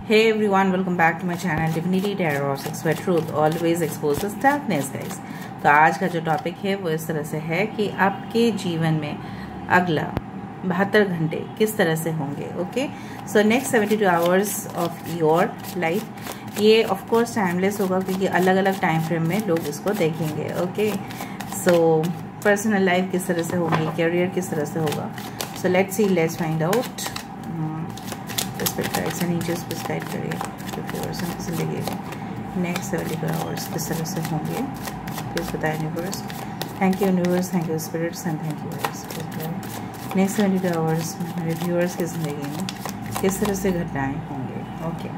Hey everyone, welcome back to my channel Divinity Tarot or Sex where truth always exposes darkness guys। तो आज का जो topic है वो इस तरह से है कि आपके जीवन में अगला 72 घंटे किस तरह से होंगे। Okay, so next 72 hours of your life, ये ऑफ कोर्स टाइमलेस होगा क्योंकि अलग अलग टाइम फ्रेम में लोग इसको देखेंगे। ओके, सो पर्सनल लाइफ किस तरह से होगी, करियर किस तरह से होगा। So let's see, let's find out. से नीचे उस पर स्लाइड करिए जिंदगी नेक्स्ट 72 आवर्स किस तरह से होंगे, प्लीज बताएं universe. Thank you universe, thank you spirits and thank you next 72 hours मेरे व्यूअर्स की ज़िंदगी में किस तरह से घटनाएं होंगे। Okay,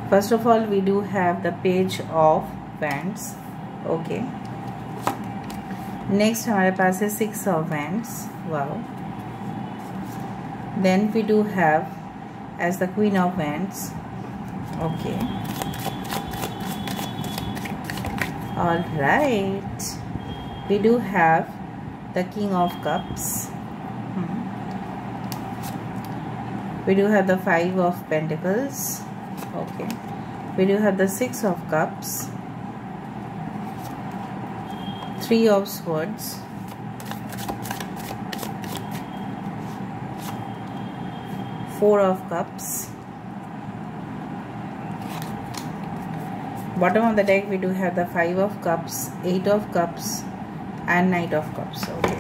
first of all we do have the page of wands. Okay, next हमारे पास है 6 ऑफ wands. Wow, then we do have as the Queen of Wands. Okay, all right, we do have the King of Cups. We do have the 5 of Pentacles. Okay, we do have the 6 of Cups, 3 of Swords, Four of Cups. Bottom of the deck we do have the 5 of Cups, 8 of Cups and Knight of Cups. Okay,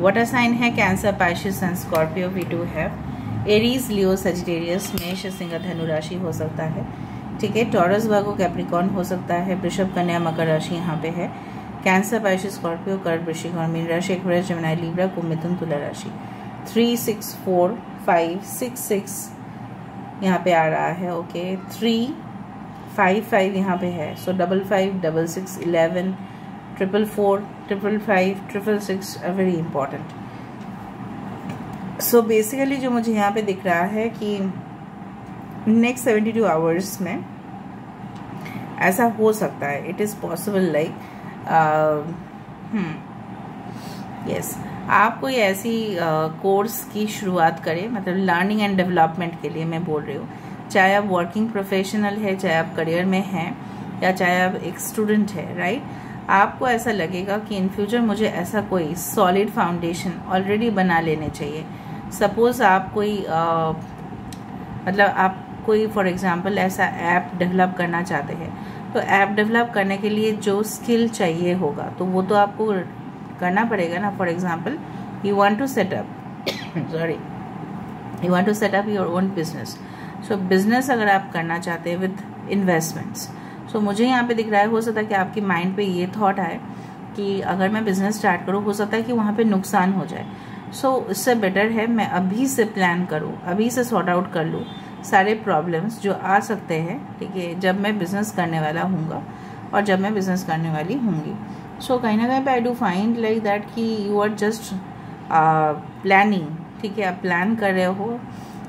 water sign है cancer, Pisces and Scorpio. We do have Aries, Leo, Sagittarius, Mesh, Singh, धनु राशि हो सकता है। ठीक है, taurus, वर्गो, Capricorn हो सकता है। वृषभ, कन्या, मकर राशि यहाँ पे है। कैंसर, पाइशिस, स्कॉर्पियो, कर्क, वृश्चिक और मीन राशि। एक्वेरियस, जेमिनी, लिब्रा, कुंभ, मिथुन, तुला राशि। 3 6 4 5 6 6 यहाँ पे आ रहा है। ओके, 3 5 5 यहाँ पे है। सो 5 5 6 6 11 4 4 5 5 6 6 वेरी इंपॉर्टेंट। सो बेसिकली जो मुझे यहाँ पे दिख रहा है कि नेक्स्ट 72 आवर्स में ऐसा हो सकता है। It is possible like yes, आप कोई ऐसी कोर्स की शुरुआत करें, मतलब लर्निंग एंड डेवलपमेंट के लिए मैं बोल रही हूँ। चाहे आप वर्किंग प्रोफेशनल है, चाहे आप करियर में हैं, या चाहे आप एक स्टूडेंट है, राइट। आपको ऐसा लगेगा कि इन फ्यूचर मुझे ऐसा कोई सॉलिड फाउंडेशन ऑलरेडी बना लेने चाहिए। सपोज आप कोई मतलब आप कोई फॉर एग्जांपल ऐसा ऐप डेवलप करना चाहते हैं, तो ऐप डेवलप करने के लिए जो स्किल चाहिए होगा तो वो तो आपको करना पड़ेगा ना। For example you want to set up your own business. So business अगर आप करना चाहते हैं विद इन्वेस्टमेंट्स, सो मुझे यहाँ पे दिख रहा है, हो सकता है कि आपके माइंड पे ये थॉट आए कि अगर मैं बिजनेस स्टार्ट करूँ, हो सकता है कि वहाँ पे नुकसान हो जाए। सो इससे बेटर है मैं अभी से प्लान करूँ, अभी से सॉर्ट आउट कर लूँ सारे प्रॉब्लम्स जो आ सकते हैं। ठीक है, जब मैं बिजनेस करने वाला हूँगा और जब मैं बिजनेस करने वाली होंगी। सो कहीं ना कहीं पे आई डू फाइंड लाइक दैट कि यू आर जस्ट प्लानिंग। ठीक है, आप प्लान कर रहे हो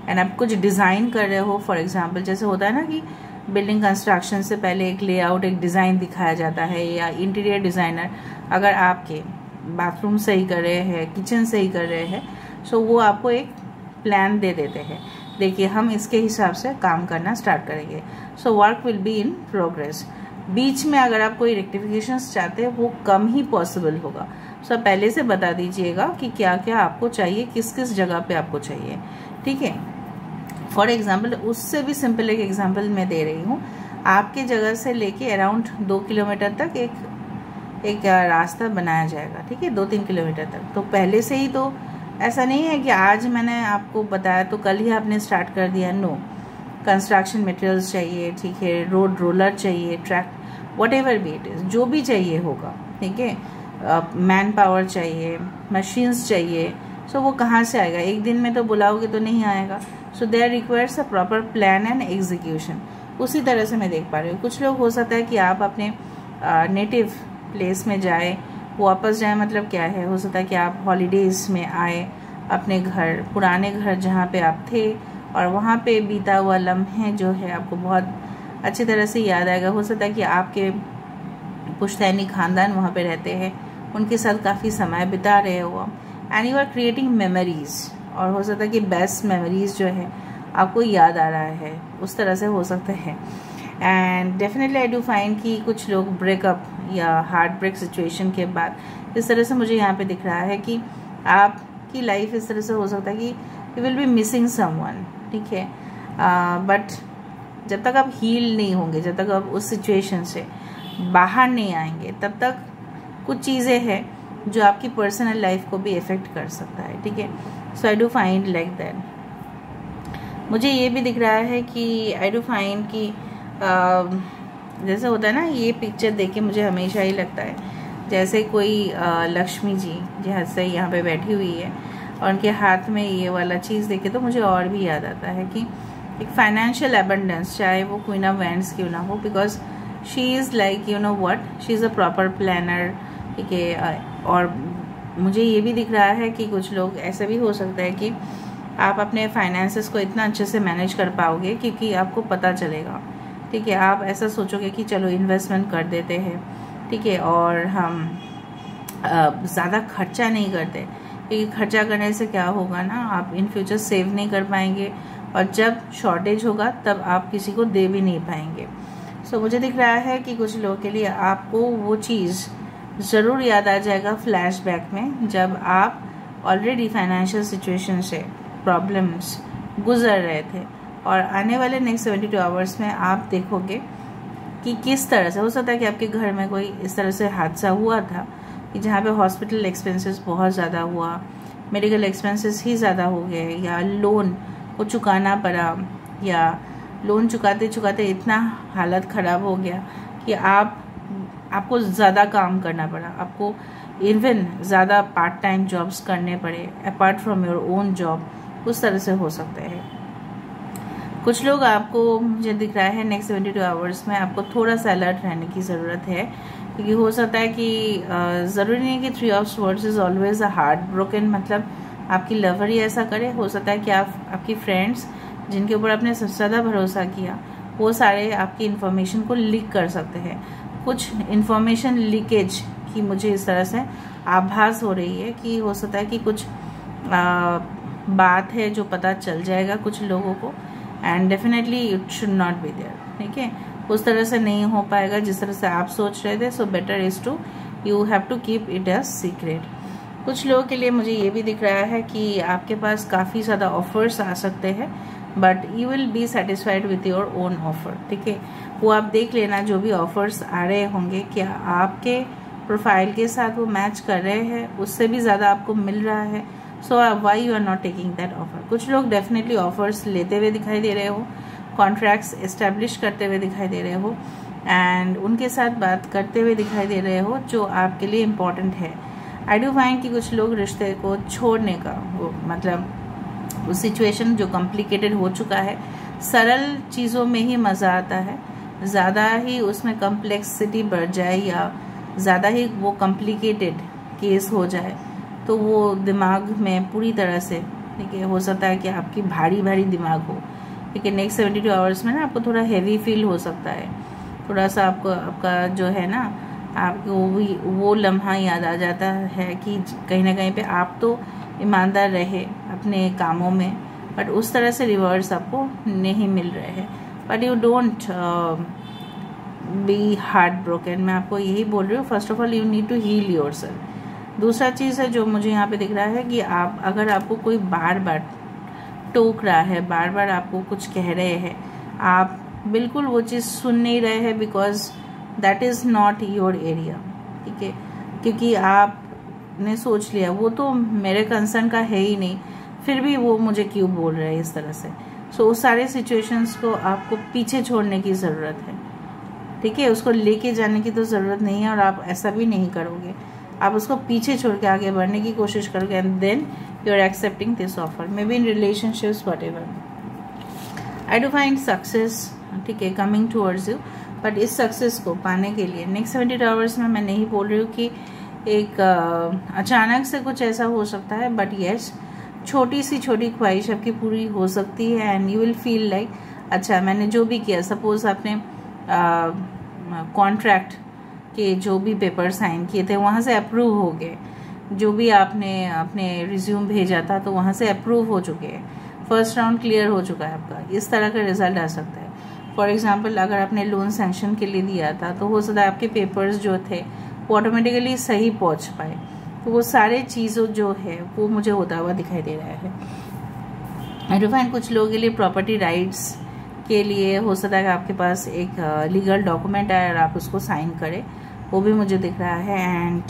एंड आप कुछ डिज़ाइन कर रहे हो। फॉर एग्जांपल जैसे होता है ना कि बिल्डिंग कंस्ट्रक्शन से पहले एक लेआउट, एक डिज़ाइन दिखाया जाता है, या इंटीरियर डिज़ाइनर अगर आपके बाथरूम सही कर रहे हैं, किचन सही कर रहे हैं, सो वो आपको एक प्लान दे देते हैं, देखिए हम इसके हिसाब से काम करना स्टार्ट करेंगे। So work will be in progress. बीच में अगर आप कोई रेक्टिफिकेशंस चाहते हैं वो कम ही पॉसिबल होगा। सो पहले से बता दीजिएगा कि क्या क्या आपको चाहिए, किस किस जगह पे आपको चाहिए। ठीक है, फॉर एग्जांपल उससे भी सिंपल एक एग्जांपल मैं दे रही हूँ। आपके जगह से लेके अराउंड 2 किलोमीटर तक एक रास्ता बनाया जाएगा। ठीक है, 2-3 किलोमीटर तक। तो पहले से ही तो ऐसा नहीं है कि आज मैंने आपको बताया तो कल ही आपने स्टार्ट कर दिया। नो, कंस्ट्रक्शन मटेरियल्स चाहिए। ठीक है, रोड रोलर चाहिए, track, what ever be it is, जो भी चाहिए होगा। ठीक है, मैन पावर चाहिए, मशीन्स चाहिए। सो वो कहाँ से आएगा? एक दिन में तो बुलाओगे तो नहीं आएगा। So there requires a proper plan and execution. उसी तरह से मैं देख पा रही हूँ। कुछ लोग हो सकता है कि आप अपने नेटिव प्लेस में जाए, वापस जाए, मतलब क्या है, हो सकता है कि आप हॉलीडेज में आए अपने घर, पुराने घर जहाँ पे आप थे, और वहाँ पे बीता हुआ लम्हे जो है आपको बहुत अच्छी तरह से याद आएगा। हो सकता है कि आपके पुश्तैनी खानदान वहाँ पे रहते हैं, उनके साथ काफ़ी समय बिता रहे हो and you are creating memories. और हो सकता है कि बेस्ट मेमोरीज जो है आपको याद आ रहा है, उस तरह से हो सकता है। And definitely I do find कि कुछ लोग ब्रेकअप या हार्ट ब्रेक सिचुएशन के बाद इस तरह से मुझे यहाँ पे दिख रहा है कि आपकी लाइफ इस तरह से हो सकता है कि you will B missing someone, ठीक है। बट जब तक आप हील नहीं होंगे, जब तक आप उस सिचुएशन से बाहर नहीं आएंगे, तब तक कुछ चीज़ें हैं जो आपकी पर्सनल लाइफ को भी इफ़ेक्ट कर सकता है, ठीक है। So I do find like that. मुझे ये भी दिख रहा है कि आई डू फाइंड कि जैसे होता है ना, ये पिक्चर देख के मुझे हमेशा ही लगता है जैसे कोई लक्ष्मी जी जैसे यहाँ पे बैठी हुई है और उनके हाथ में ये वाला चीज़ देखे तो मुझे और भी याद आता है कि एक फाइनेंशियल एबंडेंस, चाहे वो क्वीन ऑफ वैंड्स क्यों ना हो, because she is like you know what, she is a proper planner, ठीक है। और मुझे ये भी दिख रहा है कि कुछ लोग ऐसा भी हो सकता है कि आप अपने फाइनेंसेस को इतना अच्छे से मैनेज कर पाओगे क्योंकि आपको पता चलेगा, ठीक है। आप ऐसा सोचोगे कि चलो इन्वेस्टमेंट कर देते हैं, ठीक है, और हम ज़्यादा खर्चा नहीं करते, क्योंकि खर्चा करने से क्या होगा ना, आप इन फ्यूचर सेव नहीं कर पाएंगे और जब शॉर्टेज होगा तब आप किसी को दे भी नहीं पाएंगे। सो मुझे दिख रहा है कि कुछ लोगों के लिए आपको वो चीज़ ज़रूर याद आ जाएगा फ्लैशबैक में, जब आप ऑलरेडी फाइनेंशियल सिचुएशन से प्रॉब्लम्स गुजर रहे थे और आने वाले नेक्स्ट 72 आवर्स में आप देखोगे कि किस तरह से हो सकता है कि आपके घर में कोई इस तरह से हादसा हुआ था कि जहाँ पे हॉस्पिटल एक्सपेंसेस बहुत ज़्यादा हुआ, मेडिकल एक्सपेंसेस ही ज़्यादा हो गए, या लोन को चुकाना पड़ा, या लोन चुकाते चुकाते इतना हालत ख़राब हो गया कि आपको ज़्यादा काम करना पड़ा, आपको इवन ज़्यादा पार्ट टाइम जॉब्स करने पड़े apart from your own job, उस तरह से हो सकते हैं। कुछ लोग आपको, मुझे दिख रहा है नेक्स्ट 72 आवर्स में आपको थोड़ा सा अलर्ट रहने की ज़रूरत है, क्योंकि हो सकता है कि ज़रूरी नहीं कि 3 of swords is always a heart broken, मतलब आपकी लवर ही ऐसा करे। हो सकता है कि आपकी फ्रेंड्स जिनके ऊपर आपने सबसे ज़्यादा भरोसा किया वो सारे आपकी इन्फॉर्मेशन को लीक कर सकते हैं। कुछ इन्फॉर्मेशन लीकेज की मुझे इस तरह से आभास हो रही है कि हो सकता है कि कुछ बात है जो पता चल जाएगा कुछ लोगों को, and definitely it should not be there, ठीक है। उस तरह से नहीं हो पाएगा जिस तरह से आप सोच रहे थे। So better is to you have to keep it as secret. कुछ लोगों के लिए मुझे ये भी दिख रहा है कि आपके पास काफ़ी ज़्यादा ऑफर्स आ सकते हैं, but you will be satisfied with your own offer, ठीक है। वो आप देख लेना, जो भी ऑफर्स आ रहे होंगे क्या आपके प्रोफाइल के साथ वो मैच कर रहे हैं, उससे भी ज़्यादा आपको मिल रहा है। So why you are not taking that offer. कुछ लोग डेफिनेटली ऑफर्स लेते हुए दिखाई दे रहे हो, कॉन्ट्रैक्ट्स एस्टेब्लिश करते हुए दिखाई दे रहे हो, एंड उनके साथ बात करते हुए दिखाई दे रहे हो जो आपके लिए इम्पॉर्टेंट है। आई डू फाइंड कि कुछ लोग रिश्ते को छोड़ने का वो मतलब उस सिचुएशन जो कॉम्प्लिकेटेड हो चुका है, सरल चीज़ों में ही मज़ा आता है, ज़्यादा ही उसमें कॉम्प्लेक्सिटी बढ़ जाए या ज़्यादा ही वो कॉम्प्लिकेटेड केस हो जाए तो वो दिमाग में पूरी तरह से, ठीक है, हो सकता है कि आपकी भारी भारी दिमाग हो, ठीक है। नेक्स्ट 72 आवर्स में ना आपको थोड़ा हैवी फील हो सकता है, थोड़ा सा आपको आपका जो है ना आपको वो लम्हा याद आ जाता है कि कहीं ना कहीं पे आप तो ईमानदार रहे अपने कामों में, बट उस तरह से रिवर्स आपको नहीं मिल रहे हैं। But you don't be heart broken. मैं आपको यही बोल रही हूँ, first of all you need to heal yourself. दूसरा चीज़ है जो मुझे यहाँ पे दिख रहा है कि आप अगर आपको कोई बार बार टोक रहा है, बार बार आपको कुछ कह रहे हैं, आप बिल्कुल वो चीज़ सुन नहीं रहे हैं, because that is not your area, ठीक है। क्योंकि आपने सोच लिया वो तो मेरे कंसर्न का है ही नहीं, फिर भी वो मुझे क्यों बोल रहे हैं इस तरह से। सो उस सारे सिचुएशंस को आपको पीछे छोड़ने की ज़रूरत है, ठीक है। उसको लेके जाने की तो ज़रूरत नहीं है और आप ऐसा भी नहीं करोगे, आप उसको पीछे छोड़ के आगे बढ़ने की कोशिश करोगे, and then you are accepting this offer, maybe in relationships whatever. I do find success, ठीक है, कमिंग टूवर्ड्स यू, बट इस सक्सेस को पाने के लिए नेक्स्ट 72 आवर्स में मैं नहीं बोल रही हूँ कि एक अचानक से कुछ ऐसा हो सकता है, बट येस छोटी सी छोटी ख्वाहिश आपकी पूरी हो सकती है, and you will feel like अच्छा मैंने जो भी किया, सपोज आपने कॉन्ट्रैक्ट के जो भी पेपर साइन किए थे वहाँ से अप्रूव हो गए, जो भी आपने अपने रिज्यूम भेजा था तो वहाँ से अप्रूव हो चुके हैं, फर्स्ट राउंड क्लियर हो चुका है आपका, इस तरह का रिजल्ट आ सकता है। फॉर एग्जांपल अगर आपने लोन सैंक्शन के लिए दिया था तो हो सकता है आपके पेपर्स जो थे वो ऑटोमेटिकली सही पहुंच पाए। तो वो सारे चीज़ों जो है वो मुझे होता हुआ दिखाई दे रहा है। आई डू फाइंड कुछ लोगों के लिए प्रॉपर्टी राइट्स के लिए हो सकता है कि आपके पास एक लीगल डॉक्यूमेंट आए और आप उसको साइन करें, वो भी मुझे दिख रहा है। एंड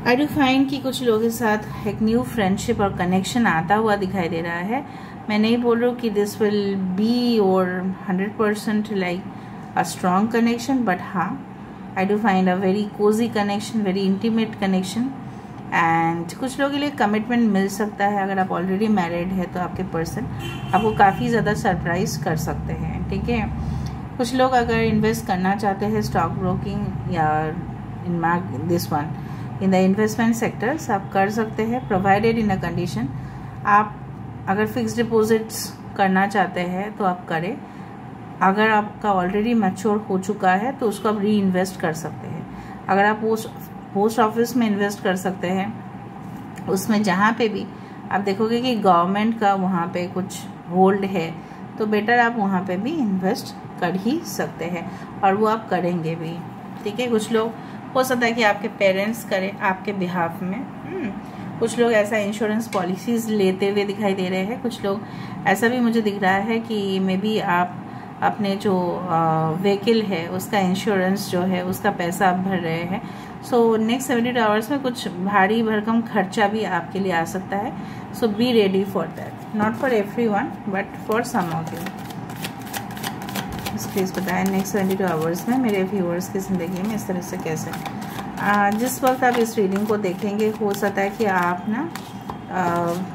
आई डू फाइंड कि कुछ लोगों के साथ एक न्यू फ्रेंडशिप और कनेक्शन आता हुआ दिखाई दे रहा है। मैं नहीं बोल रहा हूँ कि दिस विल बी और 100% like a strong connection, but हाँ I do find a very cozy connection, very intimate connection. And कुछ लोगों के लिए कमिटमेंट मिल सकता है। अगर आप ऑलरेडी मैरिड है तो आपके पर्सन आपको काफ़ी ज़्यादा सरप्राइज कर सकते हैं, ठीक है। कुछ लोग अगर इन्वेस्ट करना चाहते हैं स्टॉक ब्रोकिंग या in this one in the investment sectors, आप कर सकते हैं प्रोवाइडेड इन अ कंडीशन। आप अगर फिक्स डिपॉजिट्स करना चाहते हैं तो आप करें। अगर आपका ऑलरेडी मैच्योर हो चुका है तो उसको आप री इन्वेस्ट कर सकते हैं। अगर आप पोस्ट ऑफिस में इन्वेस्ट कर सकते हैं, उसमें जहाँ पे भी आप देखोगे कि गवर्नमेंट का वहाँ पे कुछ होल्ड है तो बेटर आप वहाँ पे भी इन्वेस्ट कर ही सकते हैं, और वो आप करेंगे भी, ठीक है। कुछ लोग हो सकता है कि आपके पेरेंट्स करें आपके बिहाफ में। कुछ लोग ऐसा इंश्योरेंस पॉलिसीज लेते हुए दिखाई दे रहे हैं। कुछ लोग ऐसा भी मुझे दिख रहा है कि मे बी आप अपने जो व्हीकल है उसका इंश्योरेंस जो है उसका पैसा आप भर रहे हैं। सो नेक्स्ट 72 आवर्स में कुछ भारी भरकम खर्चा भी आपके लिए आ सकता है। So be ready for that, not for everyone but for some of you. Please बताएं नेक्स्ट 72 आवर्स में मेरे व्यूअर्स की ज़िंदगी में इस तरह से कैसे। जिस वक्त आप इस रीडिंग को देखेंगे हो सकता है कि आप ना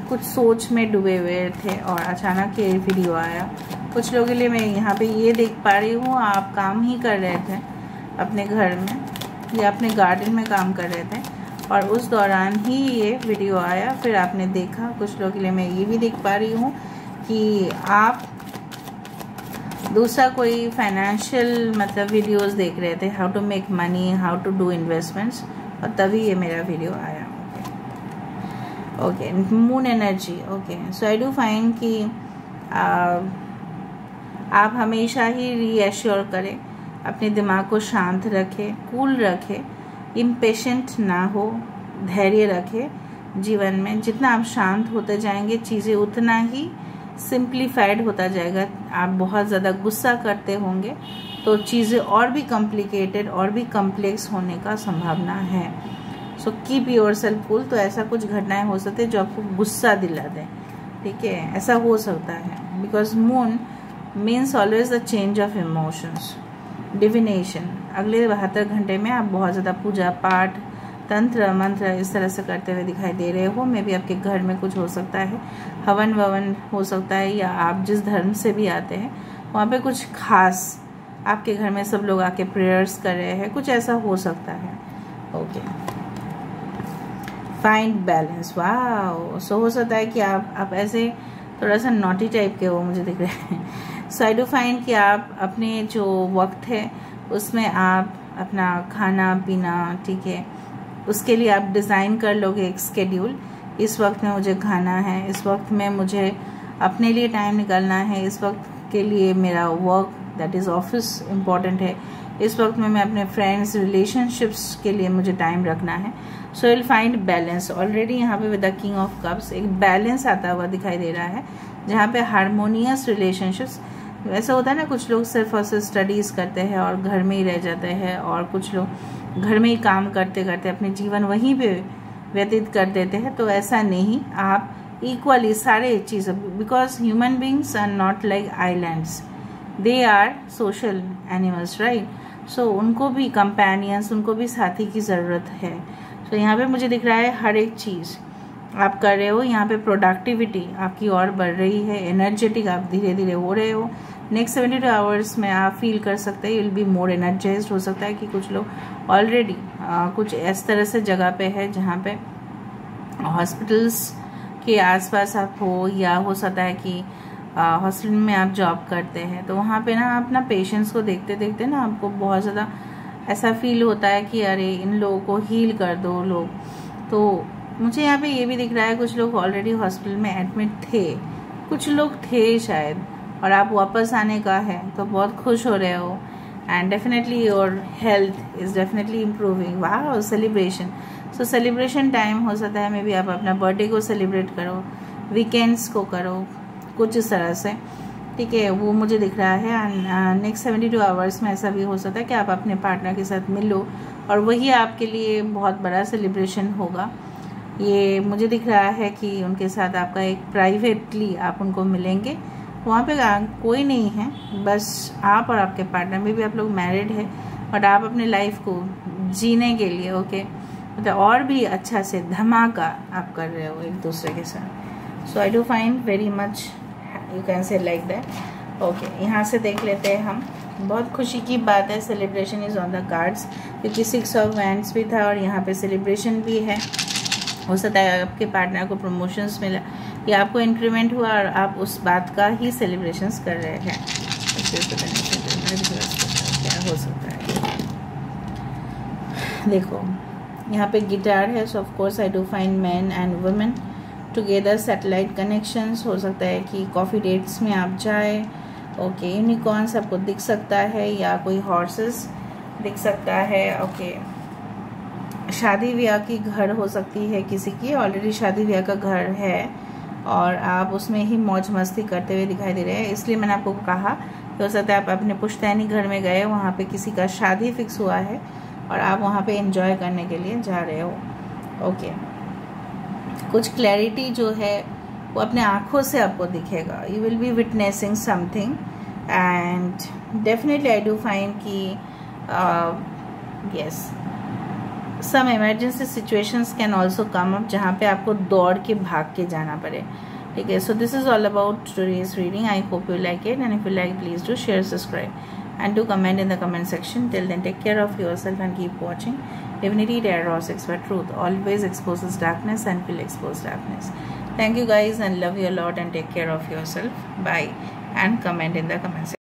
कुछ सोच में डूबे हुए थे और अचानक ये वीडियो आया। कुछ लोगों के लिए मैं यहाँ पे ये देख पा रही हूँ, आप काम ही कर रहे थे अपने घर में या अपने गार्डन में काम कर रहे थे और उस दौरान ही ये वीडियो आया, फिर आपने देखा। कुछ लोगों के लिए मैं ये भी देख पा रही हूँ कि आप दूसरा कोई फाइनेंशियल मतलब वीडियोस देख रहे थे, how to make money, how to do investments, और तभी ये मेरा वीडियो आया। Okay moon energy. Okay so I do find कि आप हमेशा ही रीएश्योर करें, अपने दिमाग को शांत रखें, कूल रखें, इम्पेशेंट ना हो, धैर्य रखें। जीवन में जितना आप शांत होते जाएंगे चीज़ें उतना ही सिंप्लीफाइड होता जाएगा। आप बहुत ज़्यादा गुस्सा करते होंगे तो चीज़ें और भी कॉम्प्लिकेटेड और भी कम्प्लेक्स होने का संभावना है। So keep your self cool. तो ऐसा कुछ घटनाएं हो सकती है जो आपको गुस्सा दिला दें, ठीक है, ऐसा हो सकता है। Because moon means always the change of emotions, divination. अगले 72 घंटे में आप बहुत ज़्यादा पूजा पाठ, तंत्र मंत्र इस तरह से करते हुए दिखाई दे रहे हो। मे भी आपके घर में कुछ हो सकता है, हवन ववन हो सकता है, या आप जिस धर्म से भी आते हैं वहाँ पे कुछ खास आपके घर में सब लोग आके प्रेयर्स कर रहे हैं, कुछ ऐसा हो सकता है। Okay find balance. वाह, सो हो सकता है कि आप ऐसे थोड़ा सा नॉटी टाइप के हो, मुझे दिख रहे हैं। सो आई डू फाइंड कि आप अपने जो वक्त है उसमें आप अपना खाना पीना, ठीक है, उसके लिए आप डिज़ाइन कर लोगे एक स्केड्यूल। इस वक्त में मुझे खाना है, इस वक्त में मुझे अपने लिए टाइम निकालना है, इस वक्त के लिए मेरा work that is office important है, इस वक्त में मैं अपने फ्रेंड्स रिलेशनशिप्स के लिए मुझे टाइम रखना है। So will find balance. Already यहाँ पे with the king of cups एक बैलेंस आता हुआ दिखाई दे रहा है, जहाँ पे हारमोनियस रिलेशनशिप्स। ऐसा होता है ना, कुछ लोग सिर्फ और सिर्फ स्टडीज़ करते हैं और घर में ही रह जाते हैं, और कुछ लोग घर में ही काम करते करते अपने जीवन वहीं पे व्यतीत कर देते हैं। तो ऐसा नहीं, आप इक्वली सारे चीज़, because human beings are not like islands, they are social animals, right. So उनको भी कंपेनियंस, उनको भी साथी की ज़रूरत है। सो यहाँ पे मुझे दिख रहा है हर एक चीज़ आप कर रहे हो। यहाँ पे प्रोडक्टिविटी आपकी और बढ़ रही है, एनर्जेटिक आप धीरे धीरे हो रहे हो। नेक्स्ट 72 आवर्स में आप फील कर सकते हैं you will be more energised. हो सकता है कि कुछ लोग ऑलरेडी कुछ इस तरह से जगह पे है जहाँ पे हॉस्पिटल्स के आसपास आप हो, या हो सकता है कि हॉस्पिटल में आप जॉब करते हैं, तो वहाँ पे ना आप ना पेशेंट्स को देखते देखते ना आपको बहुत ज़्यादा ऐसा फील होता है कि अरे इन लोगों को हील कर दो लोग। तो मुझे यहाँ पे ये भी दिख रहा है कुछ लोग ऑलरेडी हॉस्पिटल में एडमिट थे, कुछ लोग थे शायद, और आप वापस आने का है तो बहुत खुश हो रहे हो, and definitely your health is definitely improving. वाह, सेलिब्रेशन। सो सेलिब्रेशन टाइम हो सकता है, मे बी आप अपना बर्थडे को सेलिब्रेट करो, वीकेंड्स को करो, कुछ इस तरह से, ठीक है, वो मुझे दिख रहा है। नेक्स्ट 72 आवर्स में ऐसा भी हो सकता है कि आप अपने पार्टनर के साथ मिलो और वही आपके लिए बहुत बड़ा सेलिब्रेशन होगा। ये मुझे दिख रहा है कि उनके साथ आपका एक प्राइवेटली आप उनको मिलेंगे, वहाँ पे कोई नहीं है, बस आप और आपके पार्टनर में भी आप लोग मैरिड है, बट आप अपने लाइफ को जीने के लिए ओके मतलब और भी अच्छा से धमाका आप कर रहे हो एक दूसरे के साथ। So I do find very much, you can say like that. Okay, यहाँ से देख लेते हैं हम। बहुत खुशी की बात है, celebration is on the cards, क्योंकि 6 ऑफ वैंड्स भी था और यहाँ पे सेलिब्रेशन भी है। हो सकता है आपके पार्टनर को प्रमोशंस मिला या आपको इंक्रीमेंट हुआ और आप उस बात का ही सेलिब्रेशंस कर रहे हैं। क्या हो सकता है, देखो यहाँ पे गिटार है। सो of course I do find man and women together, satellite connections. हो सकता है कि कॉफ़ी डेट्स में आप जाए। ओके, यूनिकॉर्न्स आपको दिख सकता है या कोई हॉर्सेस दिख सकता है। ओके, शादी ब्याह की घर हो सकती है किसी की, ऑलरेडी शादी ब्याह का घर है और आप उसमें ही मौज मस्ती करते हुए दिखाई दे रहे हैं। इसलिए मैंने आपको कहा कि हो सकता है आप अपने पुश्तैनी घर में गए, वहाँ पे किसी का शादी फिक्स हुआ है और आप वहाँ पे एंजॉय करने के लिए जा रहे हो। ओके, कुछ क्लैरिटी जो है वो अपने आँखों से आपको दिखेगा। You will be witnessing something and definitely I do find कि yes, some emergency situations can also come up, जहाँ पे आपको दौड़ के भाग के जाना पड़े, ठीक है। So this is all about today's reading. I hope you like it, and if you like please do share, subscribe and do comment in the comment section. Till then, take care of yourself and keep watching Divinity Tarot Expert Truth. Always exposes darkness and will expose darkness. Thank you guys and love you a lot, and take care of yourself. Bye, and comment in the comment section.